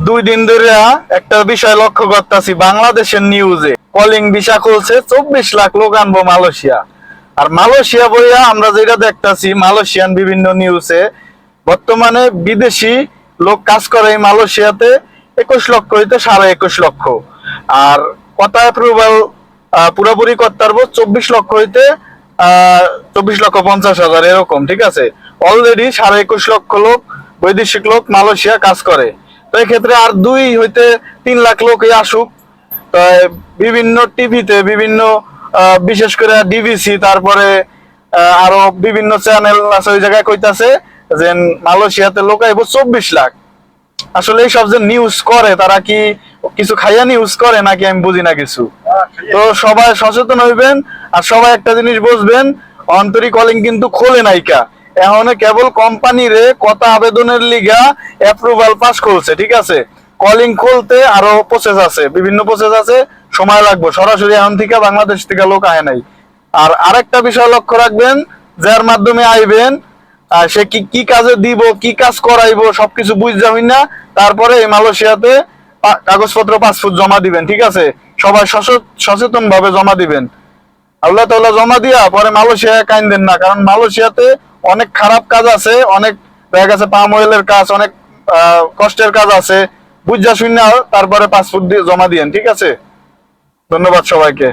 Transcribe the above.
2 দিন ধরে একটা বিষয় লক্ষ্য করতেছি, বাংলাদেশের নিউজে কলিং ভিসা খুলছে, 24 লাখ লোক আনবো মালয়েশিয়া। আর মালয়েশিয়া বইয়া আমরা যেটা দেখতাছি মালয়েশিয়ান বিভিন্ন নিউজে বর্তমানে বিদেশি লোক কাজ করে এই মালয়েশিয়াতে 21 লক্ষ হইতে 21.5 লক্ষ। আর কথা অ্যাপ্রুভাল পুরোপুরি করতে পারবো 24 লক্ষ হইতে 24,50,000 এরকম, ঠিক আছে। অলরেডি 21.5 লক্ষ লোক বৈদেশিক লোক মালয়েশিয়া কাজ করে। তো এক্ষেত্রে আর 2 হইতে 3 লাখ লোকই আসুক। তো বিভিন্ন টিভিতে বিভিন্ন বিশেষ করে ডিবিসি, তারপরে আরো বিভিন্ন চ্যানেল আছে, ওই জায়গায় কইতাছে যে মালয়েশিয়াতে লোক আইবো 24 লাখ। আসলে এইসব যে নিউজ করে তারা কি কিছু খাইয়া নিউজ করে নাকি আমি বুঝি না কিছু। তো সবাই সচেতন হইবেন আর সবাই একটা জিনিস বুঝবেন, অন্তরিক কলিং কিন্তু খোলে নাইকা, এখন কেবল কোম্পানিরে কথা আবেদনের লিগা অ্যাপ্রুভাল পাস করছে, ঠিক আছে। কলিং খুলতে আরো প্রসেস আছে, বিভিন্ন প্রসেস আছে, সময় লাগবে। সরাসরি এখন থেকে বাংলাদেশ থেকে লোক আয় নাই। আর আরেকটা বিষয় লক্ষ্য রাখবেন, যার মাধ্যমে আইবেন সে কি কাজে দিব, কি কাজ করাইবো সবকিছু বুঝ যাবেন না, তারপরে এই মালয়েশিয়াতে কাগজপত্র পাসপোর্ট জমা দিবেন, ঠিক আছে। সবাই সচেতন ভাবে জমা দিবেন। আল্লাহ তাআলা জমা দিয়া পরে মালয়েশিয়ায় কাইন্দেন না, কারণ মালয়েশিয়াতে অনেক খারাপ কাজ আছে, অনেক দেখা গেছে পাম অয়েলের কাজ, অনেক কষ্টের কাজ আছে। বুঝা শুনে তারপরে পাসপোর্ট দিয়ে জমা দিয়েন, ঠিক আছে। ধন্যবাদ সবাইকে।